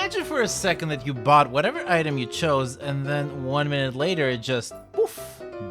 Imagine for a second that you bought whatever item you chose, and then 1 minute later it just, poof,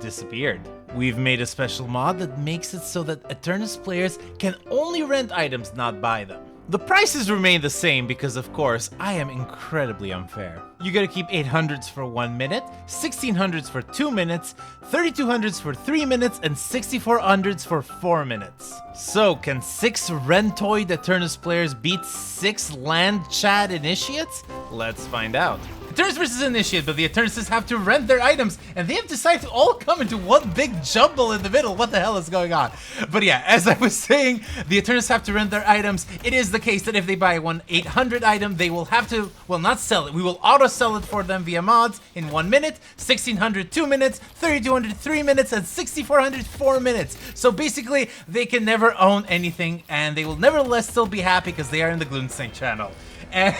disappeared. We've made a special mod that makes it so that Eternus players can only rent items, not buy them. The prices remain the same because, of course, I am incredibly unfair. You gotta keep 800s for 1 minute, 1600s for 2 minutes, 3200s for 3 minutes, and 6400s for 4 minutes. So, can 6 rentoid Eternus players beat 6 land chat initiates? Let's find out. Eternus versus Initiate, but the Eternuses have to rent their items, and they have decided to all come into one big jumble in the middle. What the hell is going on? But yeah, as I was saying, the Eternus have to rent their items. It is the case that if they buy one 800 item, they will have to, well, not sell it. We will auto-sell it for them via mods in 1 minute, 1600 2 minutes, 3200 3 minutes, and 6400 4 minutes. So basically, they can never own anything, and they will nevertheless still be happy because they are in the Glutensnake channel. And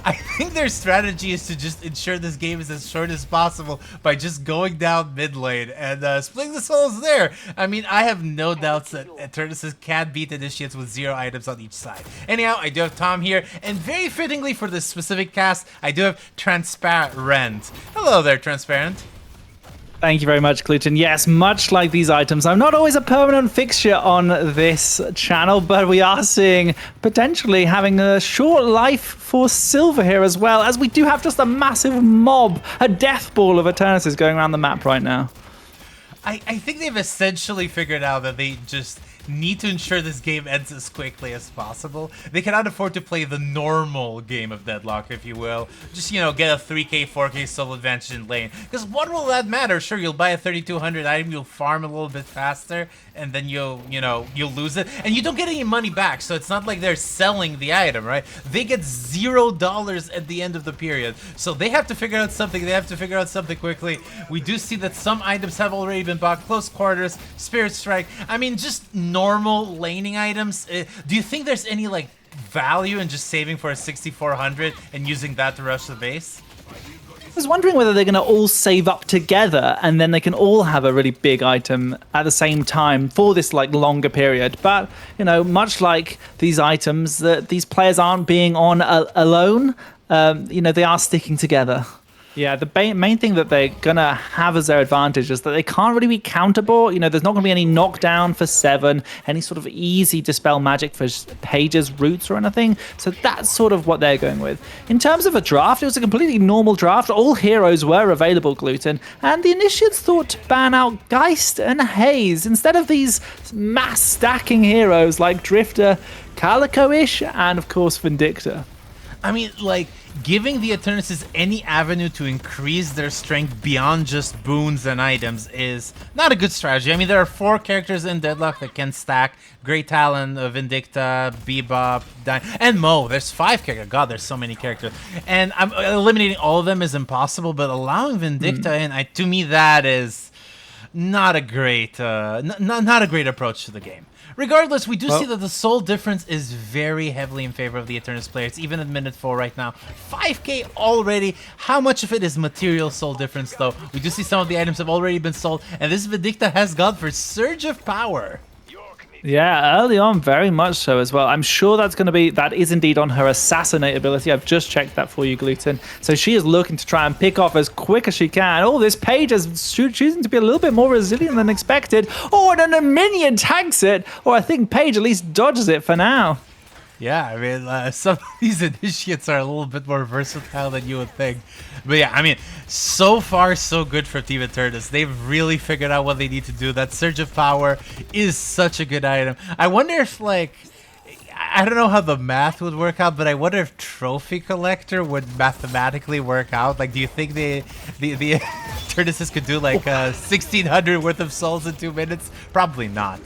I think their strategy is to just ensure this game is as short as possible by just going down mid lane and splitting the souls there. I mean, I have no doubts that Eternus can beat Initiates with 0 items on each side. Anyhow, I do have Tom here, and very fittingly for this specific cast, I do have Transparent. Hello there, Transparent. Thank you very much, Gluten. Yes, much like these items, I'm not always a permanent fixture on this channel, but we are seeing potentially having a short life for Silver here as well, as we do have just a massive mob, a death ball of Eternuses going around the map right now. I think they've essentially figured out that they just need to ensure this game ends as quickly as possible. They cannot afford to play the normal game of Deadlock, if you will. Just, you know, get a 3k, 4k solo advantage in lane. Because what will that matter? Sure, you'll buy a 3200 item, you'll farm a little bit faster, and then you'll lose it. And you don't get any money back, so it's not like they're selling the item, right? They get $0 at the end of the period. So they have to figure out something. They have to figure out something quickly. We do see that some items have already been bought. Close quarters, Spirit Strike. I mean, just normal laning items. Do you think there's any like value in just saving for a 6400 and using that to rush the base? I was wondering whether they're going to all save up together and then they can all have a really big item at the same time for this like longer period. But, you know, much like these items, that these players aren't being on alone, you know, they are sticking together. Yeah, the main thing that they're going to have as their advantage is that they can't really be counterable. You know, there's not going to be any knockdown for 7, any sort of easy dispel magic for Page's roots or anything. So that's sort of what they're going with. In terms of a draft, it was a completely normal draft. All heroes were available, Gluten. And the Initiates thought to ban out Geist and Haze instead of these mass stacking heroes like Drifter, Calico-ish, and of course Vindicta. I mean, like, giving the Eternuses any avenue to increase their strength beyond just boons and items is not a good strategy. I mean, there are 4 characters in Deadlock that can stack. Great Talon, Vindicta, Bebop, and Mo. There's 5 characters. God, there's so many characters. And I'm eliminating all of them is impossible, but allowing Vindicta in, to me, that is not a great, not a great approach to the game. Regardless, we do see that the soul difference is very heavily in favor of the Eternus players, even at minute 4 right now. 5k already. How much of it is material soul difference, though? We do see some of the items have already been sold, and this Vindicta has gone for Surge of Power. Yeah, early on, very much so as well. I'm sure that is indeed on her Assassinate ability. I've just checked that for you, Gluten. So she is looking to try and pick off as quick as she can. Oh, this Page is choosing to be a little bit more resilient than expected. Oh, and then a minion tanks it. Or I think Page at least dodges it for now. Yeah, I mean, some of these initiates are a little bit more versatile than you would think. But yeah, I mean, so far so good for Team Eternus. They've really figured out what they need to do. That Surge of Power is such a good item. I wonder if, like, I don't know how the math would work out, but I wonder if Trophy Collector would mathematically work out. Like, do you think the Eternuses could do like 1,600 worth of souls in 2 minutes? Probably not.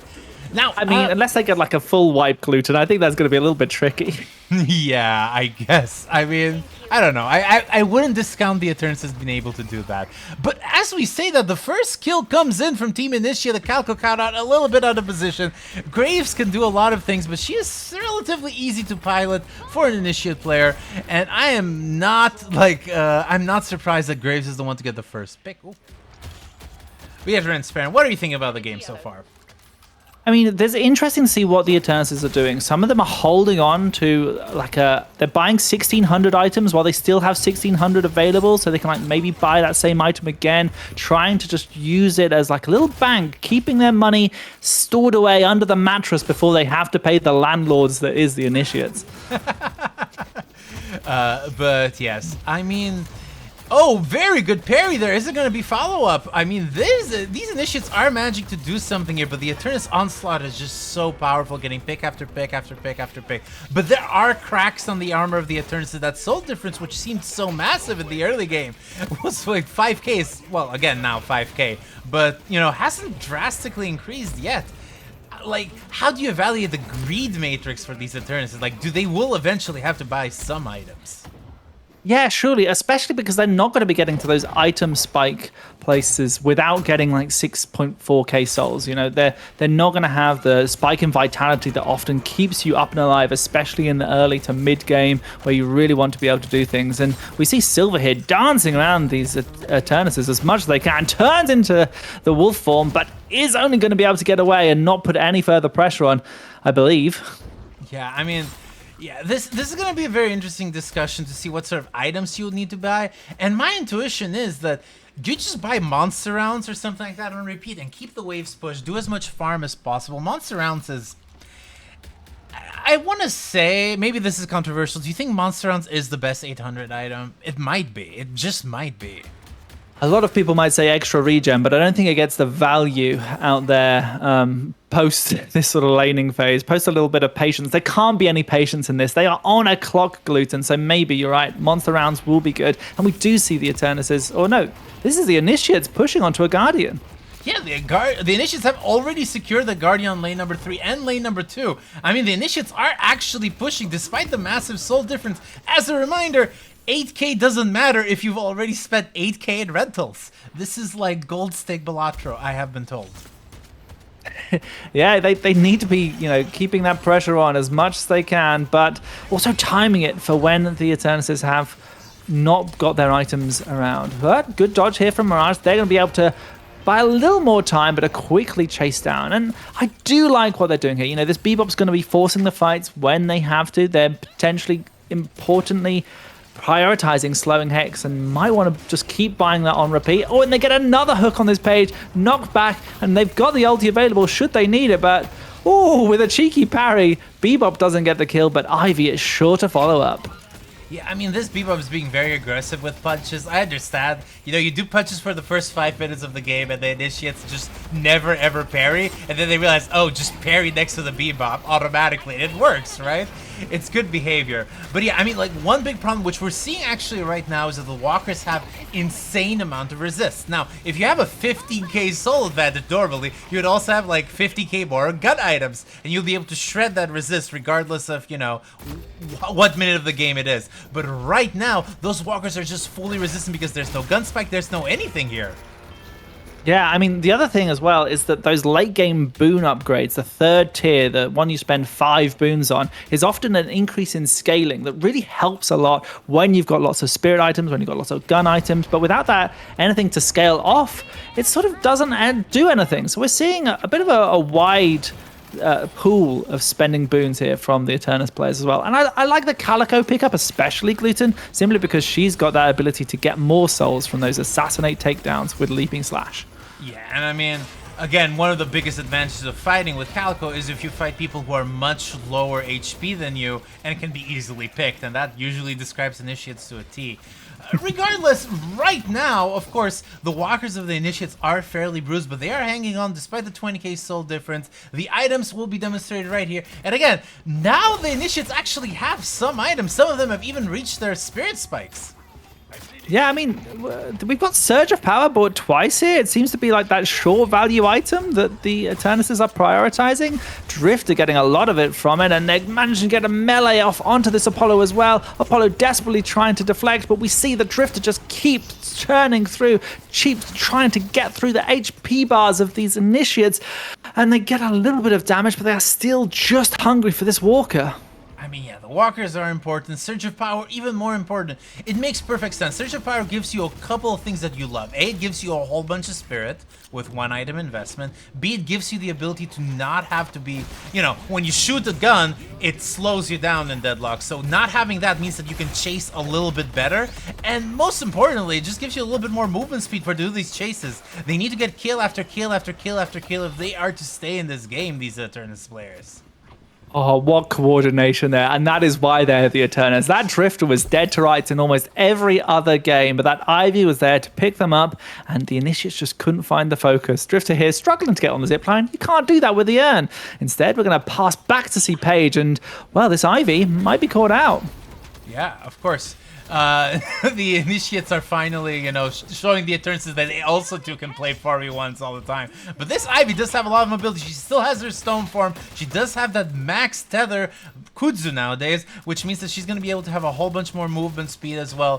Now, I mean, unless they get like a full wipe, Gluten, I think that's going to be a little bit tricky. Yeah, I guess. I mean, I don't know. I wouldn't discount the Eternus being able to do that. But as we say that, the first kill comes in from Team Initiate. The Calco count out a little bit out of position. Graves can do a lot of things, but she is relatively easy to pilot for an Initiate player. And I am not like, I'm not surprised that Graves is the one to get the first pick. Ooh. We have Transparent. What are you thinking about the game so far? I mean, it's interesting to see what the Eternuses are doing. Some of them are holding on to they're buying 1,600 items while they still have 1,600 available, so they can like maybe buy that same item again, trying to just use it as like a little bank, keeping their money stored away under the mattress before they have to pay the landlords that is the initiates. But yes, I mean, oh, very good parry there. Is it going to be follow-up? I mean, these initiates are managing to do something here, but the Eternus Onslaught is just so powerful, getting pick after pick after pick after pick. But there are cracks on the armor of the Eternus. That soul difference, which seemed so massive in the early game, was like 5k. Well, again, now 5k, but, you know, hasn't drastically increased yet. Like, how do you evaluate the greed matrix for these Eternuses? Like, do they will eventually have to buy some items? Yeah, surely, especially because they're not going to be getting to those item spike places without getting like 6.4k souls. You know, they're not going to have the spike in vitality that often keeps you up and alive, especially in the early to mid game where you really want to be able to do things. And we see Silver here dancing around these Eternuses as much as they can, turns into the wolf form, but is only going to be able to get away and not put any further pressure on, I believe. Yeah, I mean, yeah, this is going to be a very interesting discussion to see what sort of items you'll need to buy. And my intuition is that you just buy monster rounds or something like that on repeat and keep the waves pushed. Do as much farm as possible. Monster rounds is... I want to say, maybe this is controversial. Do you think monster rounds is the best 800 item? It might be. It just might be. A lot of people might say extra regen, but I don't think it gets the value out there post this sort of laning phase, post a little bit of patience. There can't be any patience in this. They are on a clock, Gluten, so maybe you're right. Monster rounds will be good. And we do see the Eternuses, or no, this is the Initiates pushing onto a Guardian. Yeah, the Initiates have already secured the Guardian on lane number 3 and lane number 2. I mean, the Initiates are actually pushing despite the massive soul difference. As a reminder, 8k doesn't matter if you've already spent 8k in rentals. This is like gold stake Balatro, I have been told. Yeah, they need to be, you know, keeping that pressure on as much as they can, but also timing it for when the Eternuses have not got their items around. But good dodge here from Mirage. They're going to be able to buy a little more time, but are quickly chased down. And I do like what they're doing here. You know, this Bebop's going to be forcing the fights when they have to. They're potentially, importantly, prioritizing slowing Hex and might want to just keep buying that on repeat. Oh, and they get another hook on this page, knocked back, and they've got the ulti available should they need it, but oh, with a cheeky parry, Bebop doesn't get the kill, but Ivy is sure to follow up. Yeah, I mean, this Bebop is being very aggressive with punches. I understand. You know, you do punches for the first 5 minutes of the game, and the Initiates just never, ever parry. And then they realize, oh, just parry next to the Bebop automatically. And it works, right? It's good behavior. But yeah, I mean, like, one big problem, which we're seeing actually right now, is that the Walkers have insane amount of resist. Now, if you have a 15k soul advantage normally, you would also have, like, 50k more gun items. And you'll be able to shred that resist regardless of, you know, what minute of the game it is. But right now, those Walkers are just fully resistant because there's no gun spike, there's no anything here. Yeah, I mean, the other thing as well is that those late game boon upgrades, the third tier, the one you spend 5 boons on, is often an increase in scaling that really helps a lot when you've got lots of spirit items, when you've got lots of gun items. But without that, anything to scale off, it sort of doesn't do anything. So we're seeing a bit of a wide pool of spending boons here from the Eternus players as well. And I like the Calico pickup, especially Gluten, simply because she's got that ability to get more souls from those assassinate takedowns with Leaping Slash. Yeah, and I mean, again, one of the biggest advantages of fighting with Calico is if you fight people who are much lower HP than you and can be easily picked, and that usually describes Initiates to a T. Regardless, right now, of course, the Walkers of the Initiates are fairly bruised, but they are hanging on despite the 20k soul difference. The items will be demonstrated right here. And again, now the Initiates actually have some items. Some of them have even reached their spirit spikes. Yeah, I mean, we've got Surge of Power bought twice here. It seems to be like that short value item that the Eternuses are prioritizing. Drift are getting a lot of it from it, and they're managing to get a melee off onto this Apollo as well. Apollo desperately trying to deflect, but we see the Drifter just keep churning through, trying to get through the HP bars of these Initiates, and they get a little bit of damage, but they are still just hungry for this Walker. I mean, yeah, the walkers are important. Surge of Power, even more important. It makes perfect sense. Surge of Power gives you a couple of things that you love. A, it gives you a whole bunch of spirit with 1 item investment. B, it gives you the ability to not have to be, you know, when you shoot a gun, it slows you down in Deadlock. So not having that means that you can chase a little bit better. And most importantly, it just gives you a little bit more movement speed for do these chases. They need to get kill after kill after kill after kill if they are to stay in this game, these Eternus players. Oh, what coordination there. And that is why they're the Eternus. That Drifter was dead to rights in almost every other game, but that Ivy was there to pick them up, and the Initiates just couldn't find the focus. Drifter here struggling to get on the zipline. You can't do that with the urn. Instead, we're going to pass back to see Paige, and, well, this Ivy might be caught out. Yeah, of course. The Initiates are finally, you know, showing the Eternus that they also too can play 4v1s all the time. But this Ivy does have a lot of mobility. She still has her stone form. She does have that max tether Kudzu nowadays, which means that she's going to be able to have a whole bunch more movement speed as well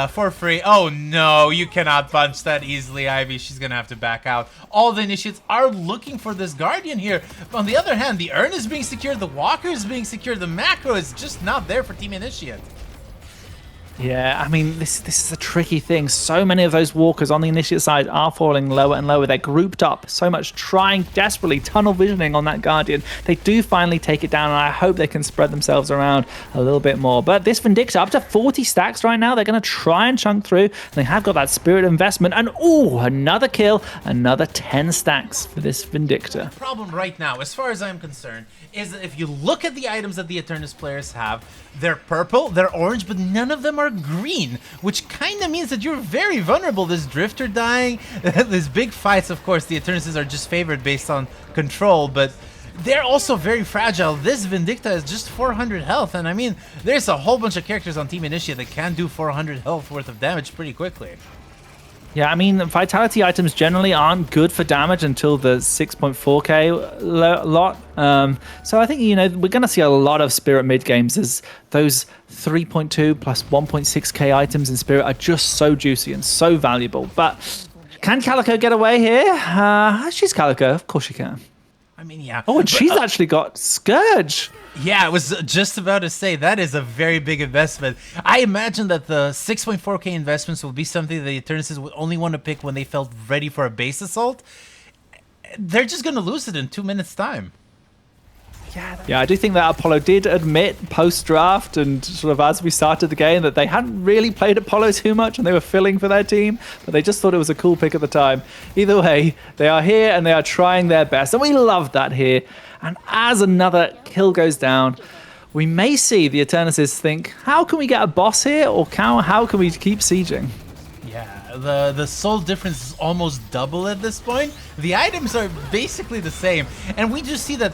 for free. Oh no, you cannot punch that easily, Ivy. She's going to have to back out. All the Initiates are looking for this Guardian here. But on the other hand, the Urn is being secured, the Walker is being secured, the macro is just not there for Team Initiate. Yeah, I mean, this is a tricky thing. So many of those walkers on the Initiate side are falling lower and lower. They're grouped up so much, trying desperately, tunnel visioning on that Guardian. They do finally take it down, and I hope they can spread themselves around a little bit more. But this Vindicta, up to 40 stacks right now. They're going to try and chunk through. And they have got that Spirit investment. And, ooh, another kill, another 10 stacks for this Vindicta. The problem right now, as far as I'm concerned, is that if you look at the items that the Eternus players have, they're purple, they're orange, but none of them are green, which kind of means that you're very vulnerable. This Drifter dying, these big fights, of course, the Eternuses are just favored based on control, but they're also very fragile. This Vindicta is just 400 health, and I mean, there's a whole bunch of characters on Team Initiate that can do 400 health worth of damage pretty quickly. Yeah, I mean, Vitality items generally aren't good for damage until the 6.4k lot. So I think, you know, we're going to see a lot of Spirit mid games as those 3.2 plus 1.6k items in Spirit are just so juicy and so valuable. But can Calico get away here? She's Calico. Of course she can. I mean, yeah. Oh, and she's actually got Scourge. Yeah, I was just about to say, that is a very big investment. I imagine that the 6.4k investments will be something that the Eternuses would only want to pick when they felt ready for a base assault. They're just going to lose it in 2 minutes' time. Yeah, I do think that Apollo did admit post-draft and sort of as we started the game that they hadn't really played Apollo too much and they were filling for their team, but they just thought it was a cool pick at the time. Either way, they are here and they are trying their best, and we love that here. And as another kill goes down, we may see the Eternuses think, how can we get a boss here, or how can we keep sieging? Yeah, the soul difference is almost double at this point. The items are basically the same, and we just see that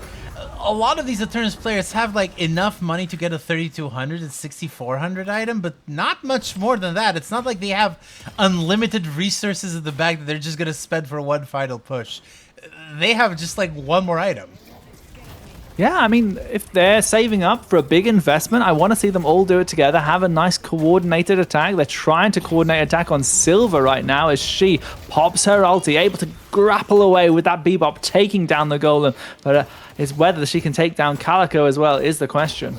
a lot of these Eternus players have like enough money to get a 3200 and 6400 item, but not much more than that. It's not like they have unlimited resources in the bag that they're just gonna spend for one final push. They have just like one more item. Yeah, I mean, if they're saving up for a big investment, I want to see them all do it together, have a nice coordinated attack. They're trying to coordinate attack on Silver right now as she pops her ulti, able to grapple away with that Bebop, taking down the Golem. But it's whether she can take down Calico as well is the question.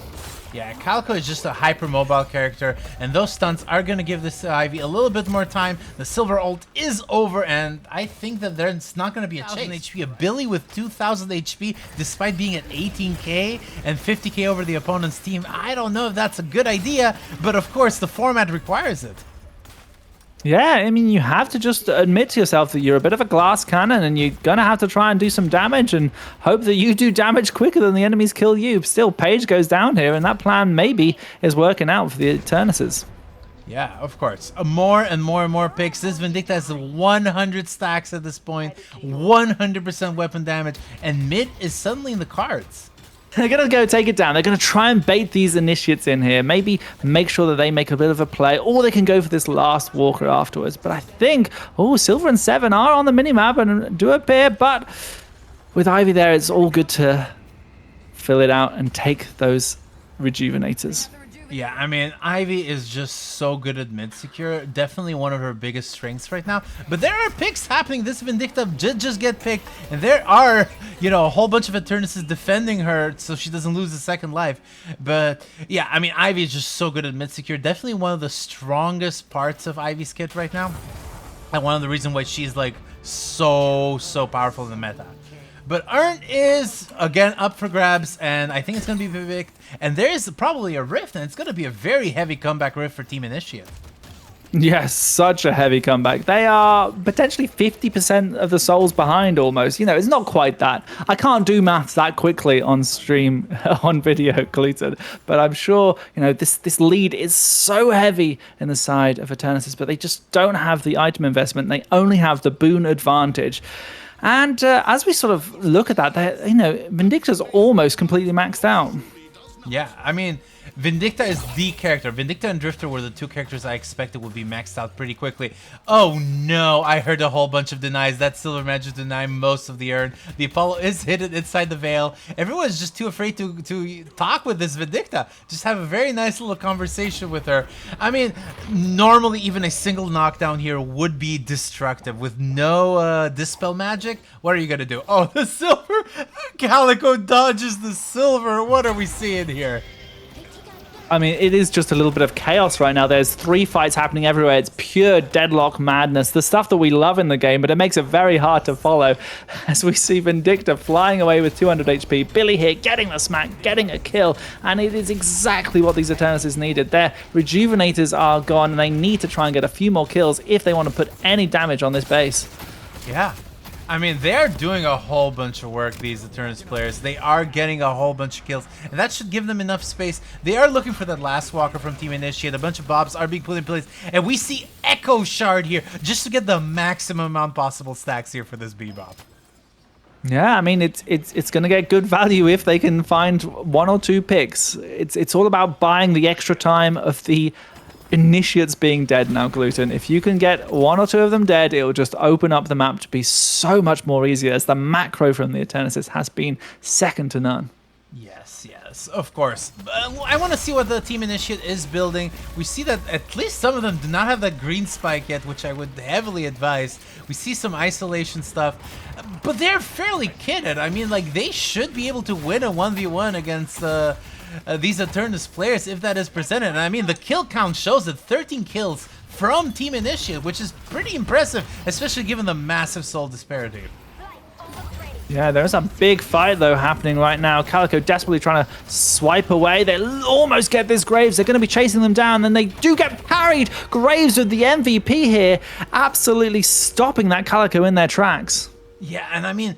Yeah, Calico is just a hyper-mobile character, and those stunts are going to give this Ivy a little bit more time. The Silver ult is over, and I think that there's not going to be a chase. HP, a Billy with 2,000 HP, despite being at 18k and 50k over the opponent's team. I don't know if that's a good idea, but of course, the format requires it. Yeah, I mean, you have to just admit to yourself that you're a bit of a glass cannon and you're going to have to try and do some damage and hope that you do damage quicker than the enemies kill you. Still, Paige goes down here, and that plan maybe is working out for the Eternuses. Yeah, of course. More and more picks. This Vindicta has 100 stacks at this point, 100% weapon damage, and mid is suddenly in the cards. They're going to go take it down. They're going to try and bait these Initiates in here. Maybe make sure that they make a bit of a play, or they can go for this last Walker afterwards. But I think, Silver and 7 are on the minimap and do appear. But with Ivy there, it's all good to fill it out and take those Rejuvenators. Yeah, I mean, Ivy is just so good at mid secure. Definitely one of her biggest strengths right now. But there are picks happening. This Vindicta did just get picked. And there are, you know, a whole bunch of Eternuses defending her so she doesn't lose a second life. But yeah, I mean, Ivy is just so good at mid secure. Definitely one of the strongest parts of Ivy's kit right now. And one of the reasons why she's like so powerful in the meta. But Urn is, again, up for grabs, and I think it's going to be picked. And there is probably a rift, and it's going to be a very heavy comeback rift for Team Initiate. Yes, such a heavy comeback. They are potentially 50% of the souls behind almost. You know, it's not quite that. I can't do maths that quickly on stream, on video, Gluten. But I'm sure, you know, this lead is so heavy in the side of Eternus, but they just don't have the item investment. They only have the boon advantage. And as we sort of look at that, you know, Vindicta's almost completely maxed out. Yeah, I mean, Vindicta is the character. Vindicta and Drifter were the two characters I expected would be maxed out pretty quickly. Oh no, I heard a whole bunch of denies. That Silver Magic deny most of the Urn. The Apollo is hidden inside the Veil. Everyone's just too afraid to talk with this Vindicta. Just have a very nice little conversation with her. I mean, normally even a single knockdown here would be destructive. With no Dispel Magic, what are you gonna do? Oh, the Silver! Calico dodges the Silver. What are we seeing here? I mean, it is just a little bit of chaos right now. There's 3 fights happening everywhere. It's pure deadlock madness, the stuff that we love in the game, but it makes it very hard to follow. As we see Vindicta flying away with 200 HP, Billy here getting the smack, getting a kill, and it is exactly what these Eternuses needed. Their rejuvenators are gone, and they need to try and get a few more kills if they want to put any damage on this base. Yeah. I mean, they're doing a whole bunch of work, these Eternus players. They are getting a whole bunch of kills, and that should give them enough space. They are looking for that last walker from Team Initiate. A bunch of bobs are being put in place, and we see Echo Shard here just to get the maximum amount possible stacks here for this Bebop. Yeah, I mean, it's going to get good value if they can find 1 or 2 picks. It's all about buying the extra time of the Initiates being dead now, Gluten. If you can get 1 or 2 of them dead, it will just open up the map to be so much more easier, as the macro from the Eternuses has been second to none. Yes, of course. I want to see what the Team Initiate is building. We see that at least some of them do not have that green spike yet, which I would heavily advise. We see some isolation stuff, but they're fairly kitted. I mean, like, they should be able to win a 1v1 against these Eternus players if that is presented. And I mean, the kill count shows that 13 kills from Team Initiate, which is pretty impressive, especially given the massive soul disparity. Yeah, there's a big fight, though, happening right now. Calico desperately trying to swipe away. They almost get this Graves. They're going to be chasing them down. Then they do get parried. Graves with the MVP here, absolutely stopping that Calico in their tracks. Yeah, and I mean,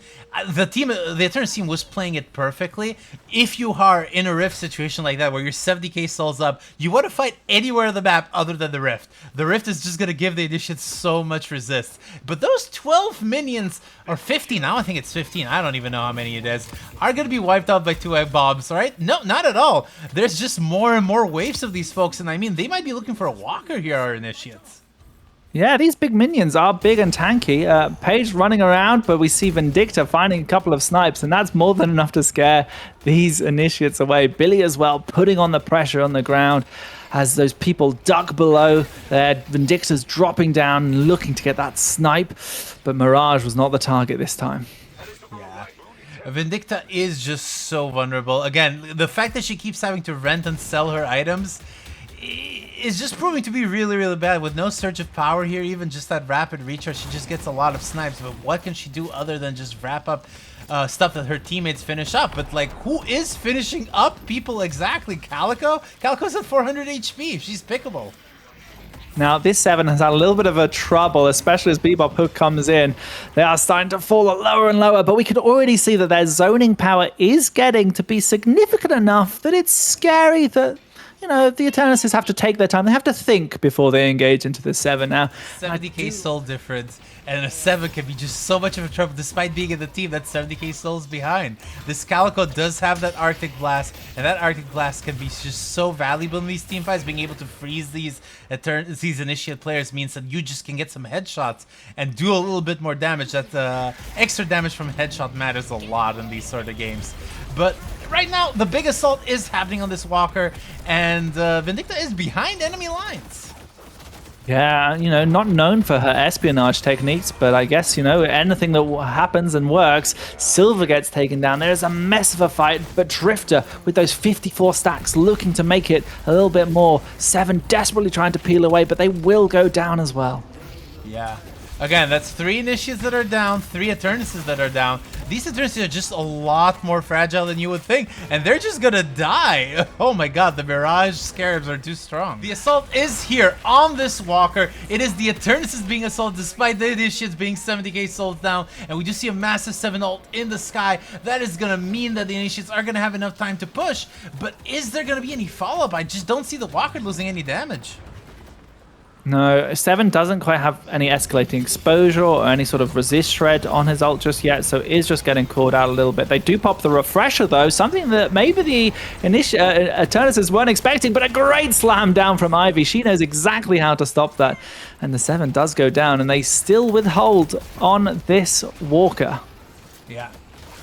the Eternus team was playing it perfectly. If you are in a Rift situation like that, where you're 70k souls up, you want to fight anywhere on the map other than the Rift. The Rift is just going to give the Initiates so much resist. But those 12 minions, or 15, now I think it's 15, I don't even know how many it is, are going to be wiped out by 2 bombs, right? No, not at all. There's just more and more waves of these folks, and I mean, they might be looking for a walker here, our Initiates. Yeah, these big minions are big and tanky. Paige running around, but we see Vindicta finding a couple of snipes, and that's more than enough to scare these Initiates away. Billy as well, putting on the pressure on the ground as those people duck below there. Vindicta's dropping down, looking to get that snipe, but Mirage was not the target this time. Yeah. Vindicta is just so vulnerable. Again, the fact that she keeps having to rent and sell her items is just proving to be really bad. With no surge of power here, even just that rapid recharge, she just gets a lot of snipes. But what can she do other than just wrap up stuff that her teammates finish up? But like, who is finishing up people exactly? Calico? Calico's at 400 HP. She's pickable. Now, this 7 has had a little bit of a trouble, especially as Bebop Hook comes in. They are starting to fall lower and lower, but we can already see that their zoning power is getting to be significant enough that it's scary that, you know, the Eternuses have to take their time. They have to think before they engage into the 7 now. 70k soul difference, and a 7 can be just so much of a trouble despite being in the team that's 70k souls behind. This Calico does have that Arctic Blast, and that Arctic Blast can be just so valuable in these team fights. Being able to freeze these Initiate players means that you just can get some headshots and do a little bit more damage. That extra damage from headshot matters a lot in these sort of games. But right now, the big assault is happening on this walker, and Vindicta is behind enemy lines. Yeah, you know, not known for her espionage techniques, but I guess, you know, anything that happens and works, Silver gets taken down. There's a mess of a fight, but Drifter, with those 54 stacks, looking to make it a little bit more. Seven desperately trying to peel away, but they will go down as well. Yeah. Again, that's 3 Initiates that are down, 3 Eternuses that are down. These Eternuses are just a lot more fragile than you would think, and they're just gonna die. Oh my god, the Mirage Scarabs are too strong. The assault is here on this walker. It is the Eternuses being assaulted despite the Initiates being 70k souls down, and we just see a massive 7 ult in the sky. That is gonna mean that the Initiates are gonna have enough time to push, but is there gonna be any follow-up? I just don't see the walker losing any damage. No, Seven doesn't quite have any escalating exposure or any sort of resist shred on his ult just yet, so is just getting called out a little bit. They do pop the refresher though, something that maybe the Eternuses weren't expecting, but a great slam down from Ivy. She knows exactly how to stop that, and the 7 does go down, and they still withhold on this walker. Yeah.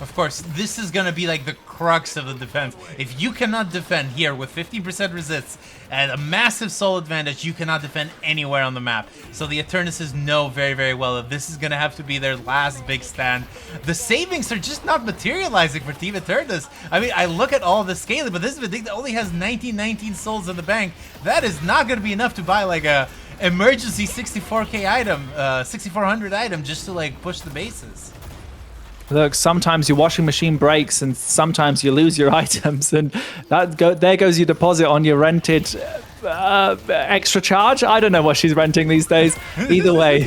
Of course, this is going to be like the crux of the defense. If you cannot defend here with 15% resists and a massive soul advantage, you cannot defend anywhere on the map. So the Eternuses know very, very well that this is going to have to be their last big stand. The savings are just not materializing for Team Eternus. I mean, I look at all the scaling, but this Vindicta only has 19 souls in the bank. That is not going to be enough to buy like a emergency 64k item, 6400 item just to like push the bases. Look, sometimes your washing machine breaks and sometimes you lose your items, and there goes your deposit on your rented extra charge. I don't know what she's renting these days. Either way,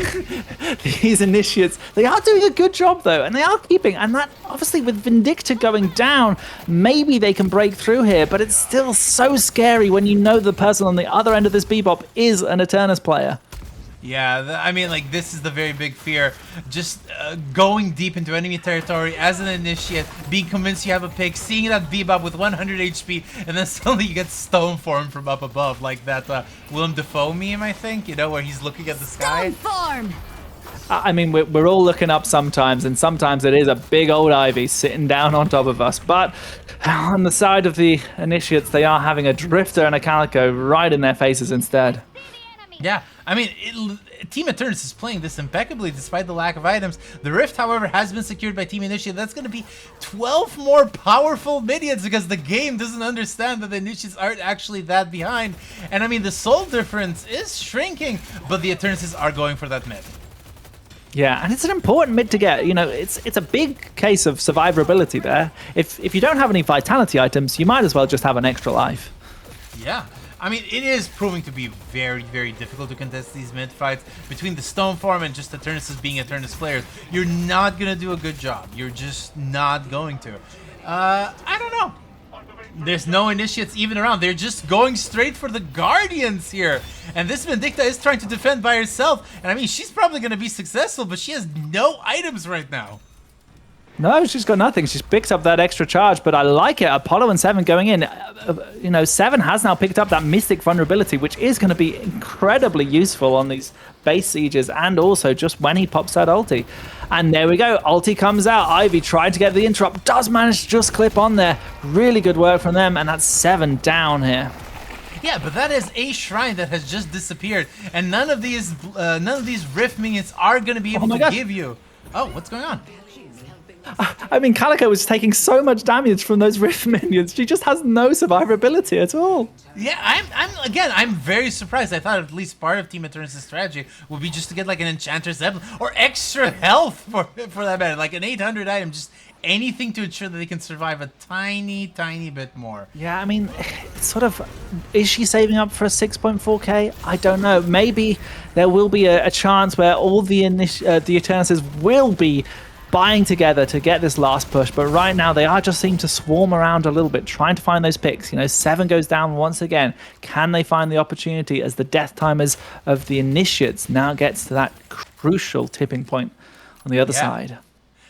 these Initiates, they are doing a good job though, and they are keeping, and that obviously with Vindicta going down, maybe they can break through here, but it's still so scary when you know the person on the other end of this bebop is an Eternus player. Yeah, I mean, like, this is the very big fear. Just going deep into enemy territory as an Initiate, being convinced you have a pick, seeing that Bebop with 100 HP, and then suddenly you get stone form from up above, like that Willem Dafoe meme, I think, you know, where he's looking at the sky. Stone form! I mean, we're all looking up sometimes, and sometimes it is a big old Ivy sitting down on top of us. But on the side of the Initiates, they are having a Drifter and a Calico right in their faces instead. Yeah, I mean, Team Eternus is playing this impeccably despite the lack of items. The Rift, however, has been secured by Team Initiate. That's going to be 12 more powerful minions because the game doesn't understand that the Initiates aren't actually that behind. And I mean, the soul difference is shrinking, but the Eternuses are going for that mid. Yeah, and it's an important mid to get. You know, it's a big case of survivability there. If you don't have any vitality items, you might as well just have an extra life. Yeah. I mean, it is proving to be very, very difficult to contest these mid fights between the Stone Form and just Eternuses being Eternus players. You're not going to do a good job. You're just not going to. I don't know. There's no Initiates even around. They're just going straight for the Guardians here. And this Vindicta is trying to defend by herself. And I mean, she's probably going to be successful, but she has no items right now. No, she's got nothing. She's picked up that extra charge, but I like it. Apollo and Seven going in. You know, Seven has now picked up that Mystic vulnerability, which is going to be incredibly useful on these base sieges and also just when he pops that ulti. And there we go. Ulti comes out. Ivy tried to get the interrupt. Does manage to just clip on there. Really good work from them, and that's 7 down here. Yeah, but that is a shrine that has just disappeared, and none of these Rift minions are going to be able to give you. Oh, what's going on? I mean, Calico was taking so much damage from those Rift minions. She just has no survivability at all. Yeah, I'm very surprised. I thought at least part of Team Eternus' strategy would be just to get like an Enchanter's Emblem or extra health for that matter, like an 800 item, just anything to ensure that they can survive a tiny bit more. Yeah, I mean, sort of, is she saving up for a 6.4k? I don't know. Maybe there will be a chance where all the Eternuses will be buying together to get this last push, but right now they are just seem to swarm around a little bit, trying to find those picks. You know, 7 goes down once again. Can they find the opportunity as the death timers of the Initiates now gets to that crucial tipping point on the other side?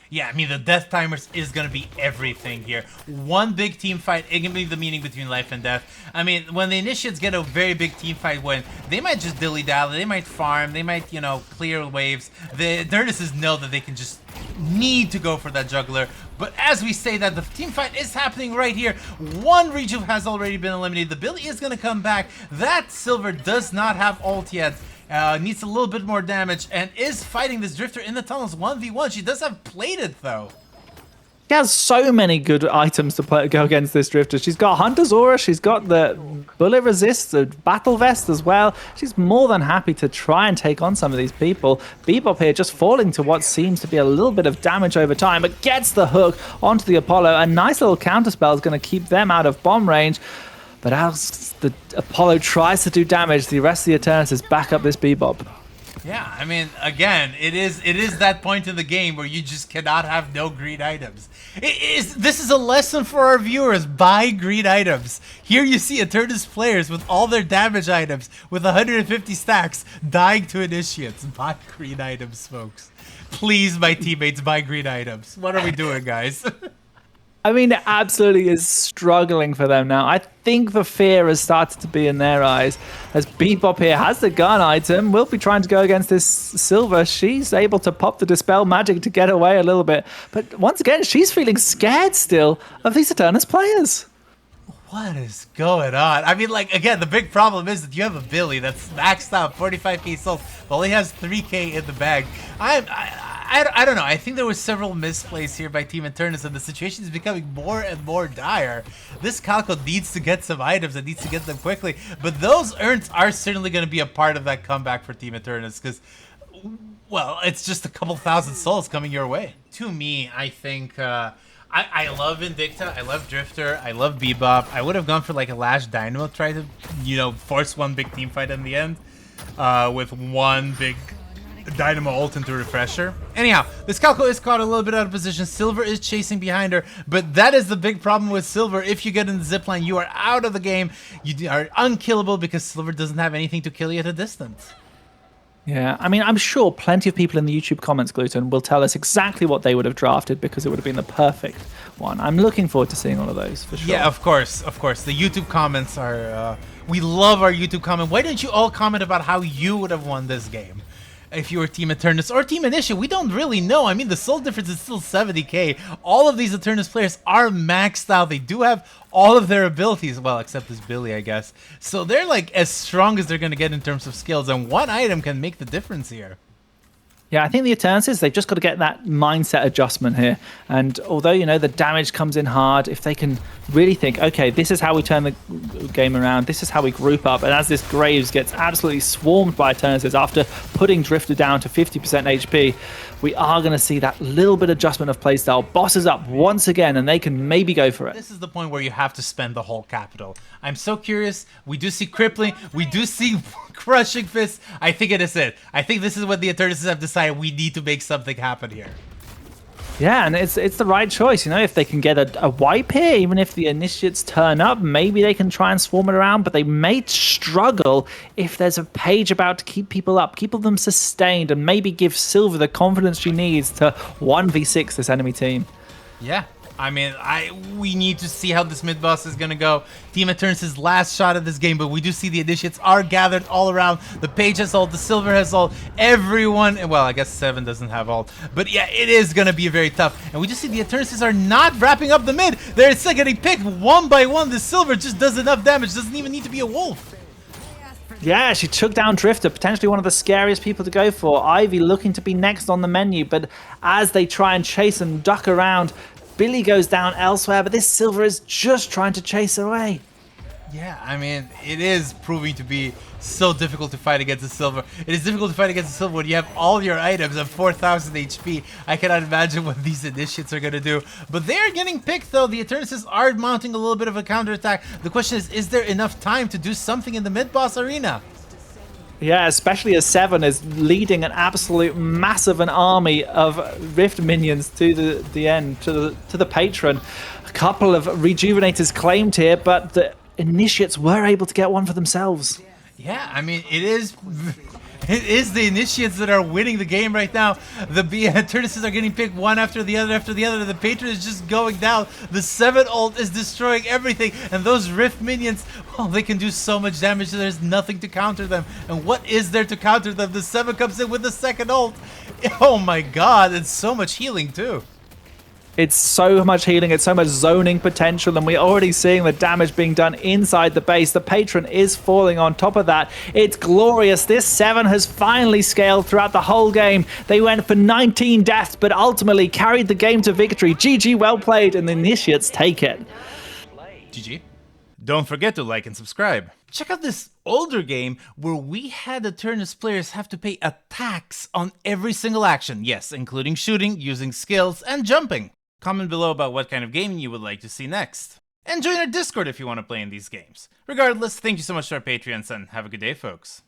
Yeah, I mean, the death timers is going to be everything here. One big team fight, it can be the meaning between life and death. I mean, when the Initiates get a very big team fight win, they might just dilly-dally, they might farm, they might, you know, clear waves. The Eternuses know that they can just need to go for that juggler. But as we say that, the team fight is happening right here. One Rejuve has already been eliminated. The Billy is going to come back. That Silver does not have ult yet. Needs a little bit more damage and is fighting this Drifter in the tunnels 1v1. She does have Plated though. She has so many good items to go against this Drifter. She's got Hunter's Aura, she's got the Bullet Resist, the Battle Vest as well. She's more than happy to try and take on some of these people. Bebop here just falling to what seems to be a little bit of damage over time, but gets the hook onto the Apollo. A nice little counterspell is going to keep them out of bomb range. But as the Apollo tries to do damage, the rest of the Eternus is back up this Bebop. Yeah, I mean, again, it is that point in the game where you just cannot have no green items. This is a lesson for our viewers. Buy green items. Here you see Eternus players with all their damage items with 150 stacks dying to initiates. Buy green items, folks. Please, my teammates, buy green items. What are we doing, guys? I mean, it absolutely is struggling for them now. I think the fear has started to be in their eyes. As Bebop here has the gun item, will be trying to go against this Silver. She's able to pop the Dispel magic to get away a little bit. But once again, she's feeling scared still of these Eternus players. What is going on? I mean, like, again, the big problem is that you have a Billy that's maxed out, 45k sold, but only has 3k in the bag. I don't know. I think there were several misplays here by Team Eternus, and the situation is becoming more and more dire. This Calco needs to get some items and needs to get them quickly, but those urns are certainly going to be a part of that comeback for Team Eternus, because, well, it's just a couple thousand souls coming your way. To me, I think... I love Invicta, I love Drifter, I love Bebop. I would have gone for like a Lash Dynamo, try to, you know, force one big team fight in the end with one big Dynamo ult into Refresher. Anyhow, this Calco is caught a little bit out of position. Silver is chasing behind her, but that is the big problem with Silver. If you get in the zipline, you are out of the game. You are unkillable because Silver doesn't have anything to kill you at a distance. Yeah, I mean, I'm sure plenty of people in the YouTube comments, Gluten, will tell us exactly what they would have drafted because it would have been the perfect one. I'm looking forward to seeing all of those, for sure. Yeah, of course, of course. The YouTube comments are... we love our YouTube comment. Why don't you all comment about how you would have won this game? If you were Team Eternus or Team Initiate, we don't really know. I mean, the soul difference is still 70k. All of these Eternus players are maxed out. They do have all of their abilities, well, except this Billy, I guess. So they're like as strong as they're going to get in terms of skills, and one item can make the difference here. Yeah, I think the Eternuses, they've just got to get that mindset adjustment here. And although, you know, the damage comes in hard, if they can really think, okay, this is how we turn the game around, this is how we group up. And as this Graves gets absolutely swarmed by Eternuses after putting Drifter down to 50% HP, we are going to see that little bit adjustment of playstyle. Bosses up once again, and they can maybe go for it. This is the point where you have to spend the whole capital. I'm so curious. We do see Crippling. We do see Crushing Fist. I think it is it. I think this is what the Eternuses have decided. We need to make something happen here. Yeah, and it's the right choice. You know, if they can get a wipe here, even if the Initiates turn up, maybe they can try and swarm it around, but they may struggle if there's a page about to keep people up, keep them sustained, and maybe give Silver the confidence she needs to 1v6 this enemy team. Yeah. I mean, we need to see how this mid boss is going to go. Team Eternus' last shot at this game, but we do see the Initiates are gathered all around. The Page has ult, the Silver has ult, everyone, well, I guess 7 doesn't have ult. But yeah, it is going to be very tough. And we just see the Eternus are not wrapping up the mid. They're still getting picked one by one. The Silver just does enough damage, doesn't even need to be a wolf. Yeah, she took down Drifter, potentially one of the scariest people to go for. Ivy looking to be next on the menu, but as they try and chase and duck around, Billy goes down elsewhere, but this Silver is just trying to chase away. Yeah, I mean, it is proving to be so difficult to fight against the Silver. It is difficult to fight against the Silver when you have all your items at 4,000 HP. I cannot imagine what these Initiates are going to do. But they are getting picked, though. The Eternuses are mounting a little bit of a counterattack. The question is there enough time to do something in the mid-boss arena? Yeah, especially as 7 is leading an absolute massive army of Rift minions to the end, to the patron. A couple of Rejuvenators claimed here, but the Initiates were able to get one for themselves. Yeah, I mean, it is the Initiates that are winning the game right now. The Eternuses are getting picked one after the other after the other. The Patron is just going down. The 7 ult is destroying everything. And those Rift minions, well, they can do so much damage. There's nothing to counter them. And what is there to counter them? The 7 comes in with the second ult. Oh my god, it's so much healing too. It's so much healing, it's so much zoning potential, and we're already seeing the damage being done inside the base. The patron is falling on top of that. It's glorious. This 7 has finally scaled throughout the whole game. They went for 19 deaths, but ultimately carried the game to victory. GG, well played, and the initiates take it. GG. Don't forget to like and subscribe. Check out this older game where we had Eternus players have to pay a tax on every single action. Yes, including shooting, using skills, and jumping. Comment below about what kind of game you would like to see next. And join our Discord if you want to play in these games. Regardless, thank you so much to our Patreons and have a good day, folks.